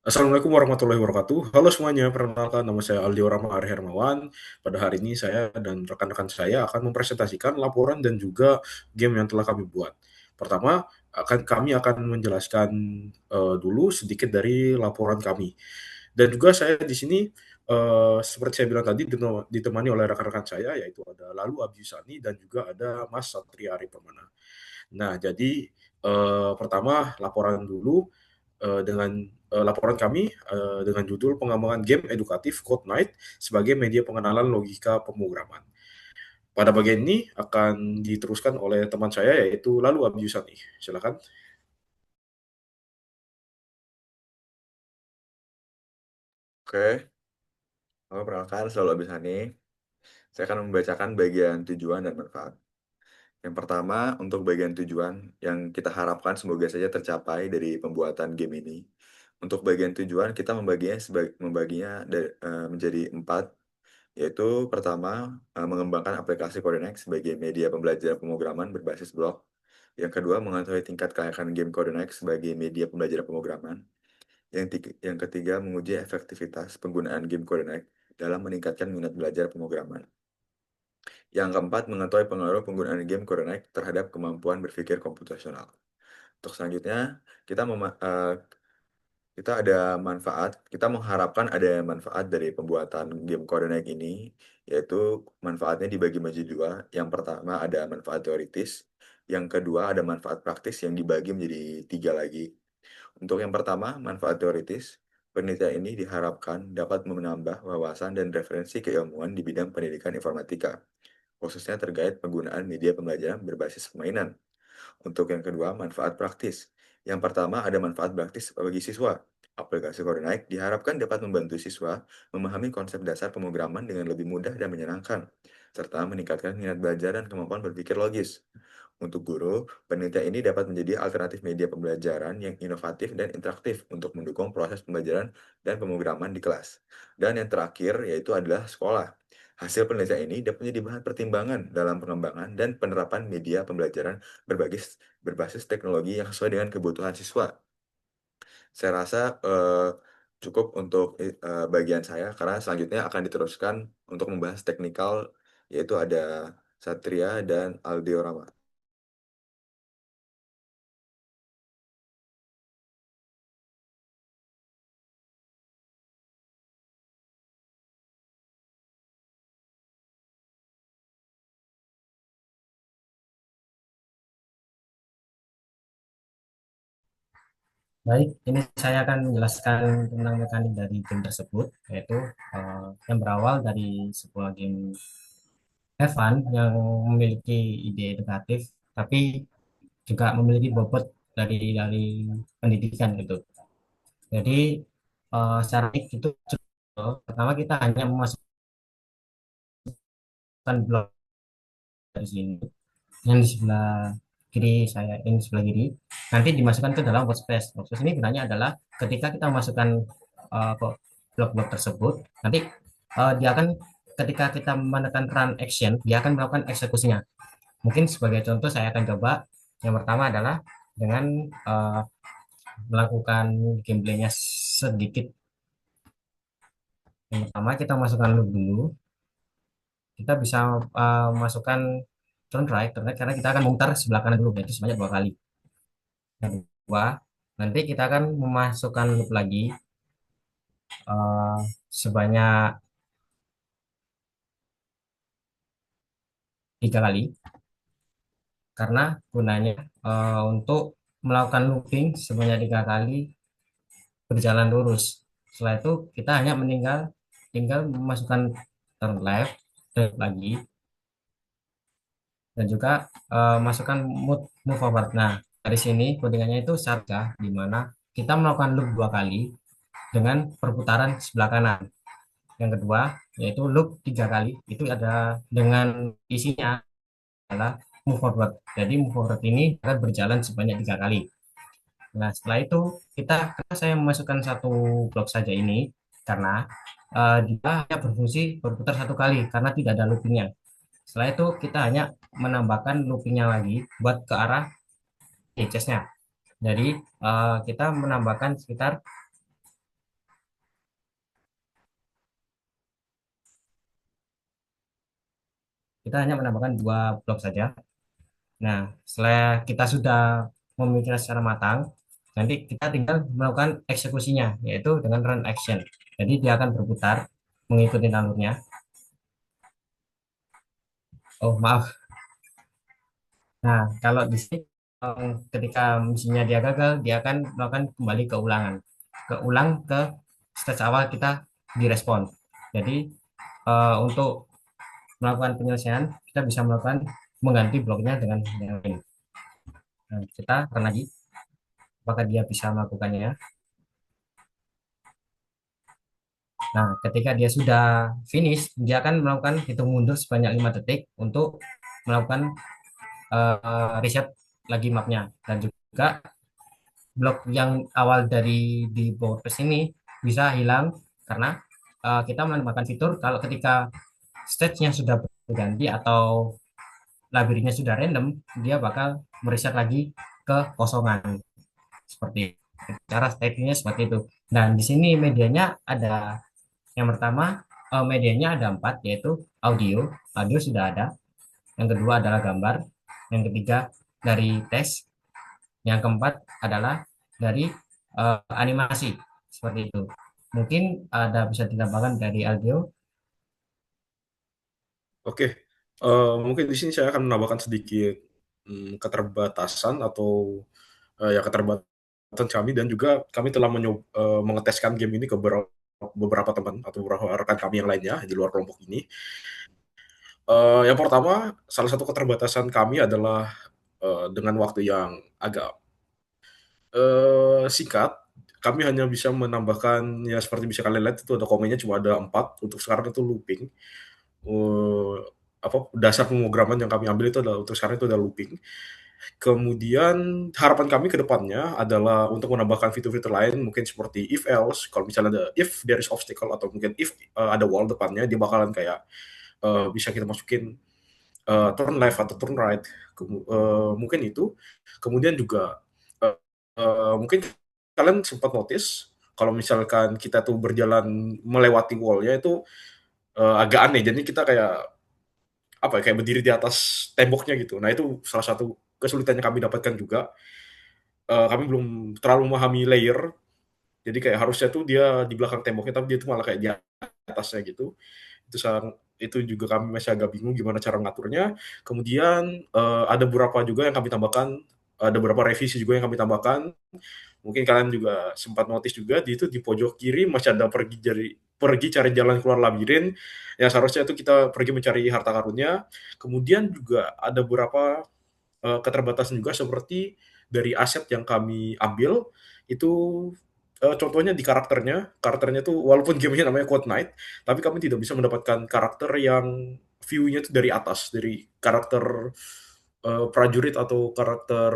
Assalamualaikum warahmatullahi wabarakatuh. Halo semuanya, perkenalkan nama saya Aldio Rama Ari Hermawan. Pada hari ini saya dan rekan-rekan saya akan mempresentasikan laporan dan juga game yang telah kami buat. Pertama, kami akan menjelaskan dulu sedikit dari laporan kami. Dan juga saya di sini seperti saya bilang tadi ditemani oleh rekan-rekan saya yaitu ada Lalu Abdusani dan juga ada Mas Satria Ari Permana. Nah, jadi pertama laporan dulu dengan laporan kami dengan judul pengembangan game edukatif Code Knight sebagai media pengenalan logika pemrograman. Pada bagian ini akan diteruskan oleh teman saya yaitu Lalu Abdusani. Silakan. Oke, perkenalkan selalu Abisani. Saya akan membacakan bagian tujuan dan manfaat. Yang pertama, untuk bagian tujuan yang kita harapkan semoga saja tercapai dari pembuatan game ini. Untuk bagian tujuan, kita membaginya menjadi 4, yaitu pertama, mengembangkan aplikasi Codenex sebagai media pembelajaran pemrograman berbasis blok. Yang kedua, mengetahui tingkat kelayakan game Codenex sebagai media pembelajaran pemrograman. Yang ketiga, menguji efektivitas penggunaan game Codenac dalam meningkatkan minat belajar pemrograman. Yang keempat, mengetahui pengaruh penggunaan game Codenac terhadap kemampuan berpikir komputasional. Untuk selanjutnya, kita kita mengharapkan ada manfaat dari pembuatan game Codenac ini, yaitu manfaatnya dibagi menjadi dua. Yang pertama ada manfaat teoritis, yang kedua ada manfaat praktis yang dibagi menjadi 3 lagi. Untuk yang pertama, manfaat teoritis, penelitian ini diharapkan dapat menambah wawasan dan referensi keilmuan di bidang pendidikan informatika, khususnya terkait penggunaan media pembelajaran berbasis permainan. Untuk yang kedua, manfaat praktis. Yang pertama, ada manfaat praktis bagi siswa. Aplikasi Coordinate diharapkan dapat membantu siswa memahami konsep dasar pemrograman dengan lebih mudah dan menyenangkan, serta meningkatkan minat belajar dan kemampuan berpikir logis. Untuk guru, penelitian ini dapat menjadi alternatif media pembelajaran yang inovatif dan interaktif untuk mendukung proses pembelajaran dan pemrograman di kelas. Dan yang terakhir yaitu adalah sekolah. Hasil penelitian ini dapat menjadi bahan pertimbangan dalam pengembangan dan penerapan media pembelajaran berbasis teknologi yang sesuai dengan kebutuhan siswa. Saya rasa cukup untuk bagian saya karena selanjutnya akan diteruskan untuk membahas teknikal yaitu ada Satria dan Aldiorama. Baik, ini saya akan menjelaskan tentang mekanik dari game tersebut, yaitu yang berawal dari sebuah game Evan yang memiliki ide edukatif, tapi juga memiliki bobot dari pendidikan gitu. Jadi secara itu pertama kita hanya memasukkan blok dari sini yang di sebelah kiri saya ini sebelah kiri nanti dimasukkan ke dalam workspace. Workspace ini gunanya adalah ketika kita memasukkan blok-blok tersebut, nanti dia akan ketika kita menekan run action, dia akan melakukan eksekusinya. Mungkin sebagai contoh saya akan coba yang pertama adalah dengan melakukan gameplaynya sedikit. Yang pertama kita masukkan loop dulu, kita bisa masukkan turn right karena kita akan memutar sebelah kanan dulu, berarti sebanyak 2 kali. Yang kedua, nanti kita akan memasukkan loop lagi sebanyak 3 kali karena gunanya untuk melakukan looping sebanyak 3 kali berjalan lurus. Setelah itu kita hanya tinggal memasukkan turn left lagi dan juga masukkan move forward. Nah, dari sini codingannya itu sarga di mana kita melakukan loop 2 kali dengan perputaran sebelah kanan. Yang kedua yaitu loop 3 kali, itu ada dengan isinya adalah move forward. Jadi move forward ini akan berjalan sebanyak 3 kali. Nah, setelah itu karena saya memasukkan satu blok saja ini karena dia hanya berfungsi berputar 1 kali karena tidak ada loopingnya. Setelah itu kita hanya menambahkan loopingnya lagi buat ke arah edges-nya. Jadi kita menambahkan sekitar kita hanya menambahkan 2 blok saja. Nah, setelah kita sudah memikirkan secara matang, nanti kita tinggal melakukan eksekusinya, yaitu dengan run action. Jadi dia akan berputar mengikuti alurnya. Oh, maaf. Nah, kalau di sini ketika misinya dia gagal, dia akan melakukan kembali keulang ke stage awal kita direspon. Jadi untuk melakukan penyelesaian, kita bisa melakukan mengganti bloknya dengan yang lain. Nah, kita akan lagi, apakah dia bisa melakukannya. Nah, ketika dia sudah finish, dia akan melakukan hitung mundur sebanyak 5 detik untuk melakukan reset lagi mapnya. Dan juga blok yang awal dari di WordPress ini bisa hilang karena kita menambahkan fitur kalau ketika stage-nya sudah berganti atau labirinnya sudah random, dia bakal mereset lagi ke kosongan. Seperti cara settingnya seperti itu. Dan di sini medianya ada yang pertama, medianya ada 4, yaitu audio. Audio sudah ada. Yang kedua adalah gambar. Yang ketiga dari teks. Yang keempat adalah dari animasi. Seperti itu. Mungkin ada bisa ditambahkan dari audio. Oke, mungkin di sini saya akan menambahkan sedikit keterbatasan atau ya keterbatasan kami, dan juga kami telah mengeteskan game ini ke beberapa teman atau beberapa rekan kami yang lainnya di luar kelompok ini. Yang pertama, salah satu keterbatasan kami adalah dengan waktu yang agak singkat. Kami hanya bisa menambahkan, ya seperti bisa kalian lihat itu ada komennya cuma ada 4 untuk sekarang itu looping. Eee, dasar pemrograman yang kami ambil itu adalah untuk sekarang itu adalah looping. Kemudian harapan kami ke depannya adalah untuk menambahkan fitur-fitur lain mungkin seperti if else, kalau misalnya ada if there is obstacle atau mungkin if, ada wall depannya, dia bakalan kayak, bisa kita masukin, turn left atau turn right, mungkin itu. Kemudian juga, eee mungkin kalian sempat notice kalau misalkan kita tuh berjalan melewati wall-nya itu, agak aneh. Jadi kita kayak, apa ya, kayak berdiri di atas temboknya gitu. Nah, itu salah satu kesulitan yang kami dapatkan juga. Kami belum terlalu memahami layer, jadi kayak harusnya tuh dia di belakang temboknya, tapi dia tuh malah kayak di atasnya gitu. Itu juga kami masih agak bingung gimana cara ngaturnya. Kemudian, ada beberapa juga yang kami tambahkan, ada beberapa revisi juga yang kami tambahkan. Mungkin kalian juga sempat notice juga di itu di pojok kiri masih ada pergi cari jalan keluar labirin, yang seharusnya itu kita pergi mencari harta karunnya. Kemudian juga ada beberapa, keterbatasan juga seperti dari aset yang kami ambil, itu, contohnya di karakternya tuh walaupun gamenya namanya Code Knight, tapi kami tidak bisa mendapatkan karakter yang view-nya tuh dari atas, dari karakter, prajurit atau karakter,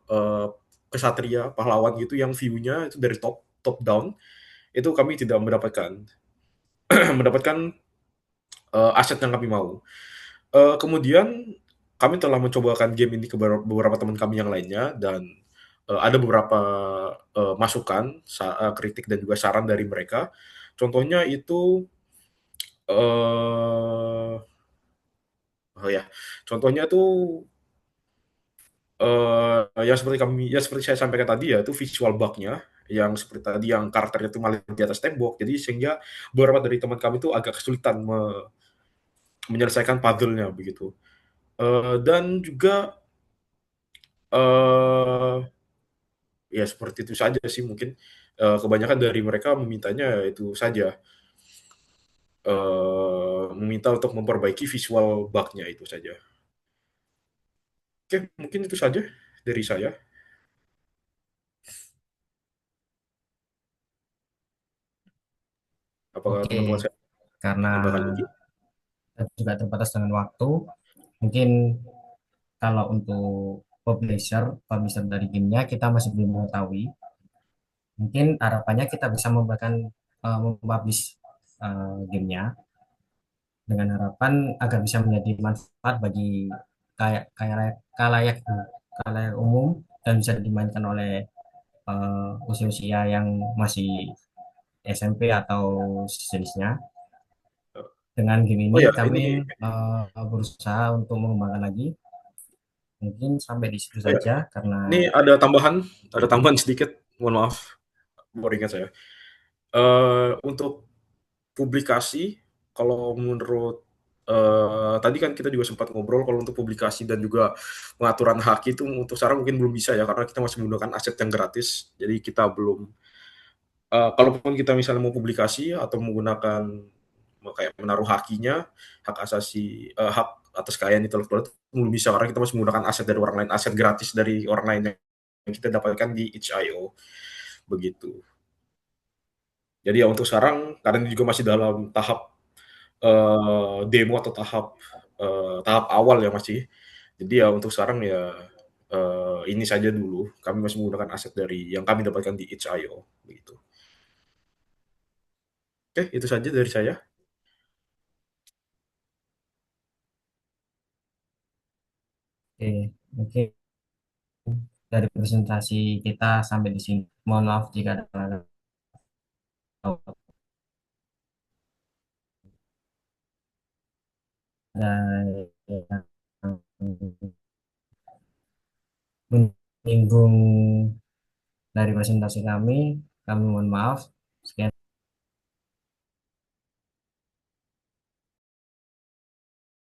eee, kesatria, pahlawan gitu yang view-nya itu dari top down, itu kami tidak mendapatkan mendapatkan, aset yang kami mau. Kemudian kami telah mencobakan game ini ke beberapa teman kami yang lainnya, dan, ada beberapa, masukan, kritik dan juga saran dari mereka. Contohnya itu, eee, oh ya, contohnya tuh, yang seperti saya sampaikan tadi ya, itu visual bug-nya, yang seperti tadi yang karakternya itu malah di atas tembok. Jadi sehingga beberapa dari teman kami itu agak kesulitan menyelesaikan puzzle-nya begitu. Dan juga, eee ya seperti itu saja sih mungkin, kebanyakan dari mereka memintanya itu saja, meminta untuk memperbaiki visual bug-nya itu saja. Oke, mungkin itu saja dari saya. Apakah Oke, teman-teman saya karena menambahkan lagi? kita juga terbatas dengan waktu, mungkin kalau untuk publisher dari gamenya kita masih belum mengetahui. Mungkin harapannya kita bisa mempublish gamenya dengan harapan agar bisa menjadi manfaat bagi kayak kayak kalayak kalayak umum dan bisa dimainkan oleh usia-usia yang masih SMP atau sejenisnya. Dengan game Oh ini ya, kami ini berusaha untuk mengembangkan lagi. Mungkin sampai di situ oh ya, saja karena ini ada tambahan sedikit. Mohon maaf, baru ingat saya. Untuk publikasi, kalau menurut tadi kan kita juga sempat ngobrol kalau untuk publikasi dan juga pengaturan hak itu untuk sekarang mungkin belum bisa ya karena kita masih menggunakan aset yang gratis. Jadi kita belum kalaupun kita misalnya mau publikasi atau menggunakan kayak menaruh hakinya, hak asasi hak atas kekayaan intelektual itu belum bisa karena kita masih menggunakan aset dari orang lain, aset gratis dari orang lain yang kita dapatkan di itch.io begitu. Jadi ya untuk sekarang karena ini juga masih dalam tahap demo atau tahap awal ya masih. Jadi ya untuk sekarang ya ini saja dulu. Kami masih menggunakan aset dari yang kami dapatkan di itch.io begitu. Oke, itu saja dari saya. mungkin dari presentasi kita sampai di sini. Mohon maaf jika ada yang menyinggung dari presentasi kami. Kami mohon maaf. Sekian.